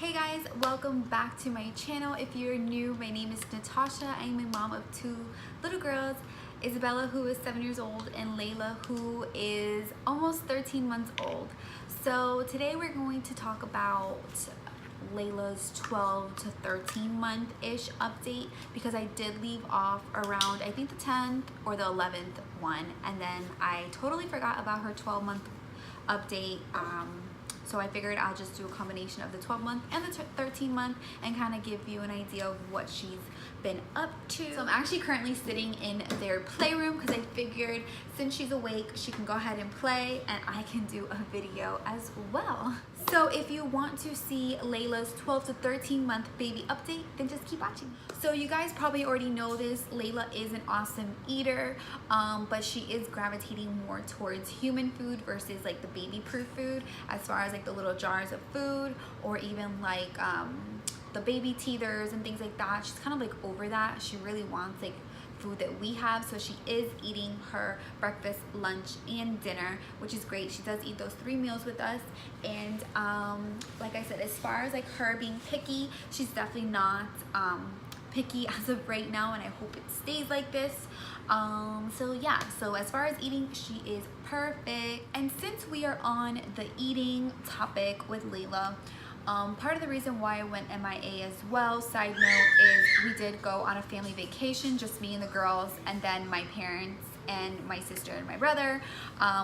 Hey guys, welcome back to my channel. If you're new, my name is Natasha. I'm a mom of two little girls, Isabella, who is 7 years old, and Layla, who is almost 13 months old. So today we're going to talk about Layla's 12 to 13 month-ish update, because I did leave off around, I think, the 10th or the 11th one, and then I totally forgot about her 12-month update. So I figured I'll just do a combination of the 12-month and the 13-month and kind of give you an idea of what she's been up to. So I'm actually currently sitting in their playroom because I figured since she's awake, she can go ahead and play and I can do a video as well. So if you want to see Layla's 12 to 13 month baby update, then just keep watching. So you guys probably already know this, Layla is an awesome eater, but she is gravitating more towards human food versus like the baby proof food, as far as like the little jars of food or even like the baby teethers and things like that. She's kind of like over that. She really wants like food that we have, so she is eating her breakfast, lunch, and dinner, which is great. She does eat those 3 meals with us, and like I said, as far as like her being picky, she's definitely not picky as of right now, and I hope it stays like this. So yeah, so as far as eating, she is perfect. And since we are on the eating topic with Layla, part of the reason why I went MIA as well, side note, is we did go on a family vacation, just me and the girls, and then my parents and my sister and my brother.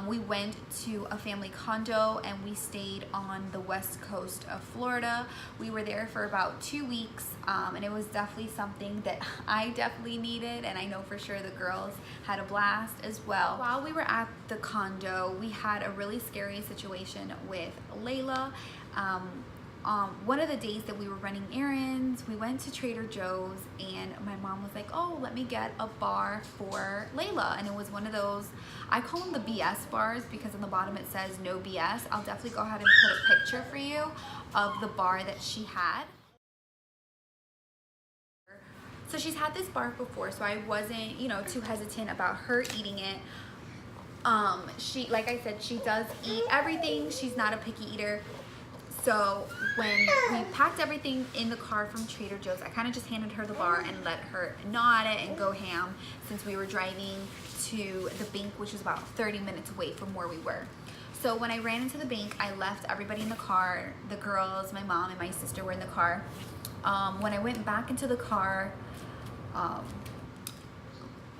We went to a family condo and we stayed on the west coast of Florida. We were there for about 2 weeks, and it was definitely something that I definitely needed, and I know for sure the girls had a blast as well. While we were at the condo, we had a really scary situation with Layla. One of the days that we were running errands, we went to Trader Joe's and my mom was like, oh, let me get a bar for Layla. And it was one of those, I call them the BS bars because on the bottom it says no BS. I'll definitely go ahead and put a picture for you of the bar that she had. So she's had this bar before, so I wasn't, too hesitant about her eating it. She, like I said, she does eat everything. She's not a picky eater. So when we packed everything in the car from Trader Joe's, I kind of just handed her the bar and let her gnaw at it and go ham, since we were driving to the bank, which was about 30 minutes away from where we were. So when I ran into the bank, I left everybody in the car. The girls, my mom, and my sister were in the car. When I went back into the car,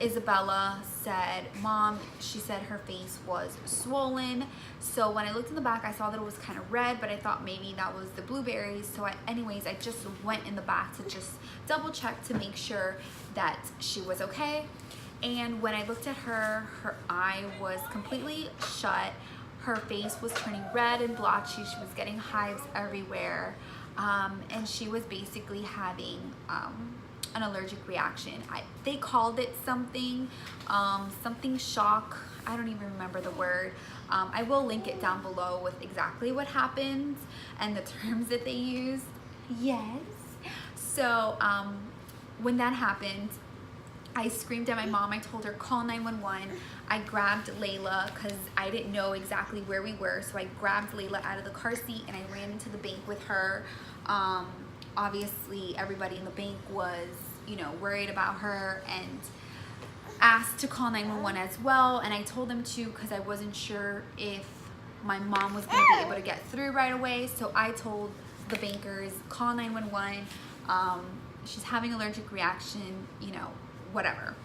Isabella said, Mom, she said her face was swollen. So when I looked in the back, I saw that it was kind of red, but I thought maybe that was the blueberries. So anyways, I just went in the back to just double check to make sure that she was okay. And when I looked at her, her eye was completely shut. Her face was turning red and blotchy. She was getting hives everywhere. And she was basically having an allergic reaction. They called it something shock. I don't even remember the word. I will link it down below with exactly what happened and the terms that they used. Yes. So when that happened, I screamed at my mom. I told her, call 911. I grabbed Layla because I didn't know exactly where we were. So I grabbed Layla out of the car seat and I ran into the bank with her. Obviously everybody in the bank was, worried about her and asked to call 911 as well. And I told them to because I wasn't sure if my mom was going to be able to get through right away. So I told the bankers, call 911. She's having allergic reaction, whatever.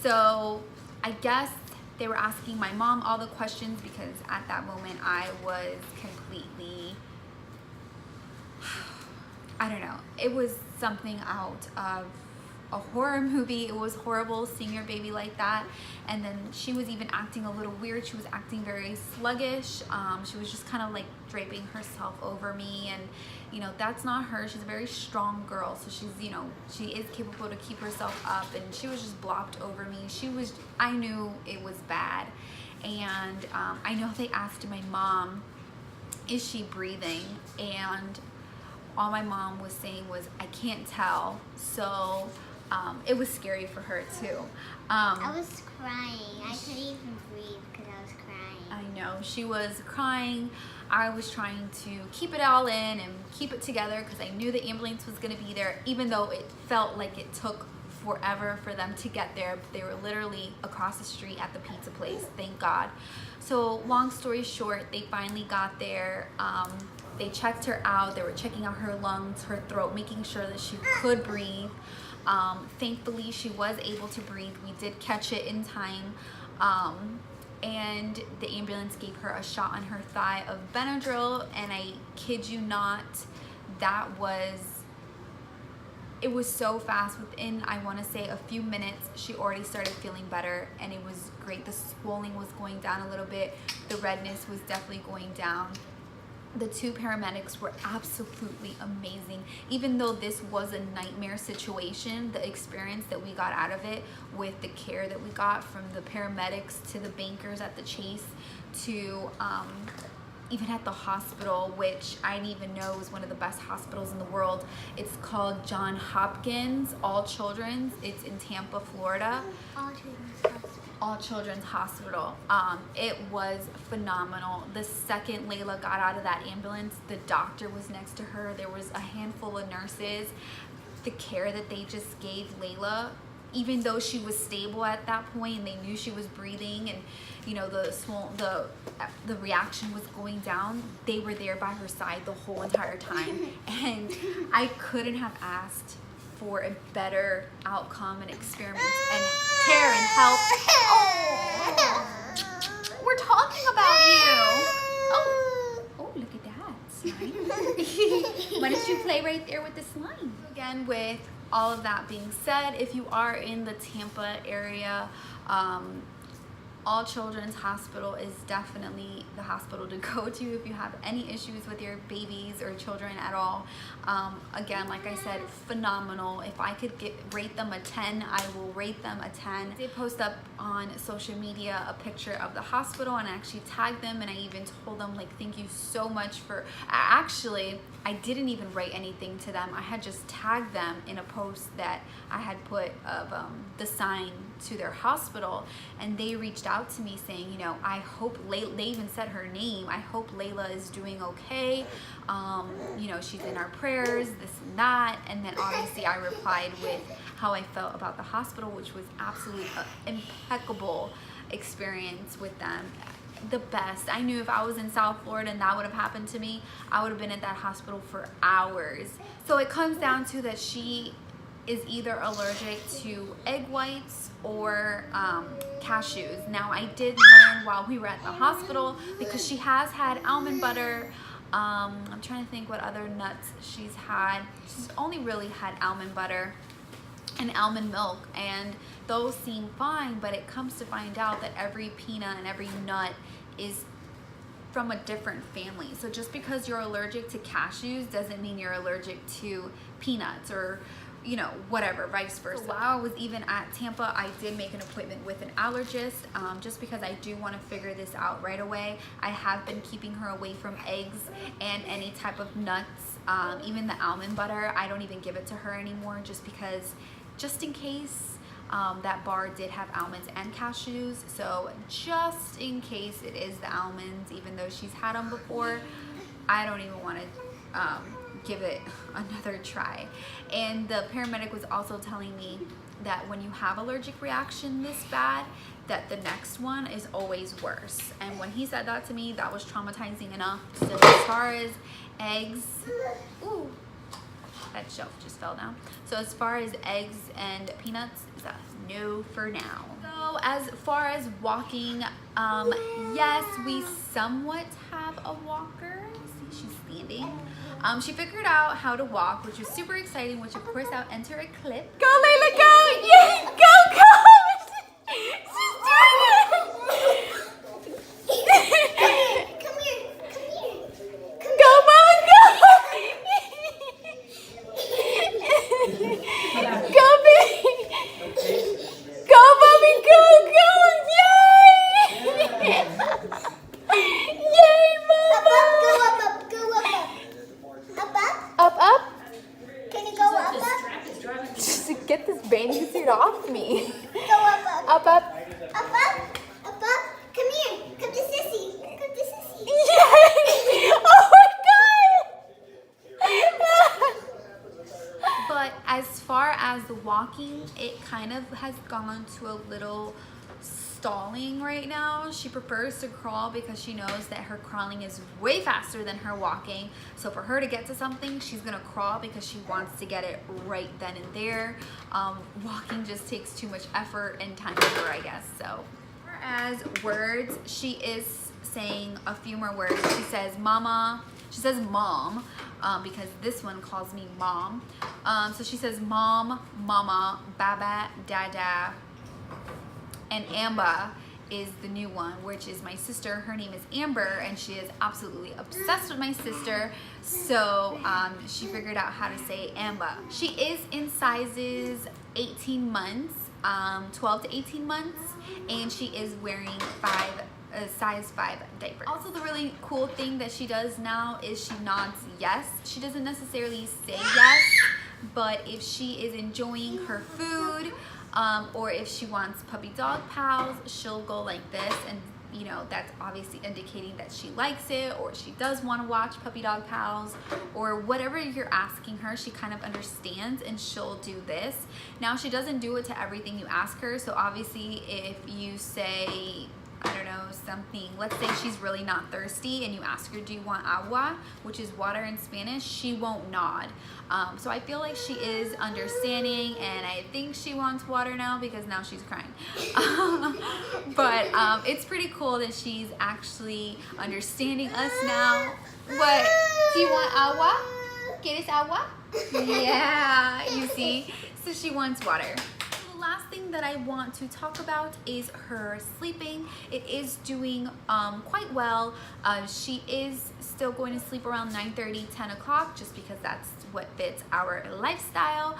So I guess they were asking my mom all the questions because at that moment I was completely, I don't know. It was something out of a horror movie. It was horrible seeing your baby like that. And then she was even acting a little weird. She was acting very sluggish. She was just kind of like draping herself over me. And, that's not her. She's a very strong girl. So she's, she is capable to keep herself up. And she was just blopped over me. I knew it was bad. And I know they asked my mom, is she breathing? And all my mom was saying was, I can't tell. So it was scary for her too. I was crying. I couldn't even breathe because I was crying. I know, she was crying. I was trying to keep it all in and keep it together because I knew the ambulance was going to be there, even though it felt like it took forever for them to get there. They were literally across the street at the pizza place, thank God. So long story short, they finally got there. They checked her out. They were checking out her lungs, her throat, making sure that she could breathe. Thankfully, she was able to breathe. We did catch it in time. And the ambulance gave her a shot on her thigh of Benadryl, and I kid you not, it was so fast. Within, I want to say, a few minutes, she already started feeling better, and it was great. The swelling was going down a little bit. The redness was definitely going down. The two paramedics were absolutely amazing. Even though this was a nightmare situation, the experience that we got out of it with the care that we got from the paramedics to the bankers at the Chase to even at the hospital, which I didn't even know was one of the best hospitals in the world. It's called Johns Hopkins All Children's. It's in Tampa, Florida. All Children's Hospital. It was phenomenal. The second Layla got out of that ambulance, the doctor was next to her. There was a handful of nurses. The care that they just gave Layla, even though she was stable at that point and they knew she was breathing and you know the reaction was going down, they were there by her side the whole entire time. And I couldn't have asked for a better outcome and experiment and care and help. Oh, we're talking about you. Oh, look at that slime. Why don't you play right there with the slime? Again, with all of that being said, if you are in the Tampa area, All Children's Hospital is definitely the hospital to go to if you have any issues with your babies or children at all. Again, like I said, phenomenal. If I could rate them a 10, I will rate them a 10. I did post up on social media a picture of the hospital and I actually tagged them, and I even told them, like, thank you so much for, actually, I didn't even write anything to them. I had just tagged them in a post that I had put of the sign to their hospital, and they reached out to me saying, you know, I hope they even said her name, I hope Layla is doing okay, you know, she's in our prayers, this and that. And then obviously I replied with how I felt about the hospital, which was absolutely impeccable experience with them. The best. I knew if I was in South Florida and that would have happened to me, I would have been at that hospital for hours. So it comes down to that she is either allergic to egg whites or cashews. Now, I did learn while we were at the hospital, because she has had almond butter. I'm trying to think what other nuts she's had. She's only really had almond butter and almond milk, and those seem fine, but it comes to find out that every peanut and every nut is from a different family. So just because you're allergic to cashews doesn't mean you're allergic to peanuts or, you know, whatever, vice versa. So while I was even at Tampa, I did make an appointment with an allergist, just because I do want to figure this out right away. I have been keeping her away from eggs and any type of nuts, even the almond butter. I don't even give it to her anymore, just because, just in case. That bar did have almonds and cashews, so just in case it is the almonds, even though she's had them before, I don't even want to give it another try. And the paramedic was also telling me that when you have allergic reaction this bad, that the next one is always worse. And when he said that to me, that was traumatizing enough. So as far as eggs, ooh, that shelf just fell down. So as far as eggs and peanuts, is a no for now. So as far as walking, yes, we somewhat have a walker. See, she's standing. She figured out how to walk, which was super exciting, which of course I'll enter a clip. Go, Layla, go! Yay! Go, go! She's doing it! Come here. Go, Mama, go! Go, baby! Go, mommy, go! Yay! Yay, Mama! Up? Can you go up? Just to get this bathing suit off me. Go up. Up. Up. Come here. Come to Sissy. But as far as the walking, it kind of has gone to a little stalling right now. She prefers to crawl because she knows that her crawling is way faster than her walking. So for her to get to something, she's gonna crawl because she wants to get it right then and there. Walking just takes too much effort and time for her, I guess. So as words, she is saying a few more words. She says mama, she says mom, because this one calls me mom. So she says mom, mama, baba, dada, and Amba is the new one, which is my sister. Her name is Amber, and she is absolutely obsessed with my sister. So she figured out how to say Amba. She is in sizes 18 months, 12 to 18 months, and she is wearing size 5 diapers. Also, the really cool thing that she does now is she nods yes. She doesn't necessarily say yes, but if she is enjoying her food, or if she wants puppy dog pals, she'll go like this, and you know, that's obviously indicating that she likes it, or she does want to watch puppy dog pals, or whatever you're asking her, she kind of understands and she'll do this. Now, she doesn't do it to everything you ask her, so obviously if you say, I don't know, something, let's say she's really not thirsty and you ask her, do you want agua, which is water in Spanish, she won't nod. So I feel like she is understanding, and I think she wants water now because now she's crying. But it's pretty cool that she's actually understanding us now. What? Do you want agua? ¿Quieres agua? Yeah, you see? So she wants water. Last thing that I want to talk about is her sleeping. It is doing quite well. She is still going to sleep around 9:30, 10 o'clock, just because that's what fits our lifestyle.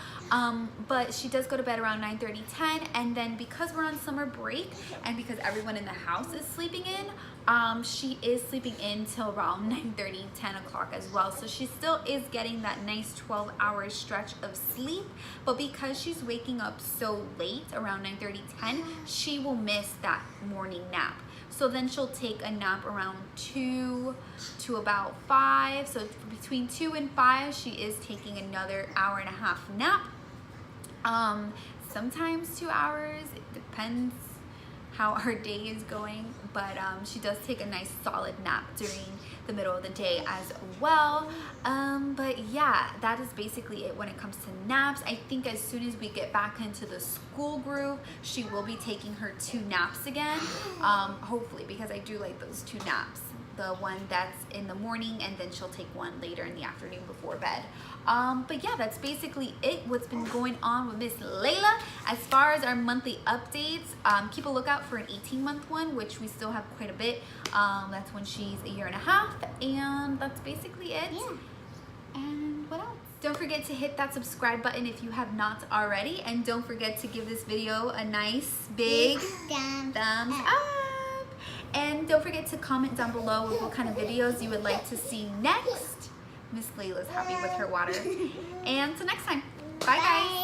But she does go to bed around 9:30, 10, and then because we're on summer break and because everyone in the house is sleeping in, she is sleeping in till around 9:30, 10 o'clock as well. So she still is getting that nice 12-hour stretch of sleep, but because she's waking up so late, around 9:30, 10, she will miss that morning nap. So then she'll take a nap around 2 to about 5. So between 2 and 5, she is taking another hour-and-a-half nap. Sometimes 2 hours, it depends how her day is going, but she does take a nice solid nap during the middle of the day as well. But yeah, that is basically it when it comes to naps. I think as soon as we get back into the school groove, she will be taking her 2 naps again, hopefully, because I do like those 2 naps. The one that's in the morning, and then she'll take one later in the afternoon before bed. But yeah, that's basically it, what's been going on with Miss Layla. As far as our monthly updates, keep a lookout for an 18-month one, which we still have quite a bit. That's when she's a year and a half, and that's basically it. Yeah. And what else? Don't forget to hit that subscribe button if you have not already, and don't forget to give this video a nice big thumbs up. And don't forget to comment down below with what kind of videos you would like to see next. Miss Layla's happy with her water. And until next time, bye guys.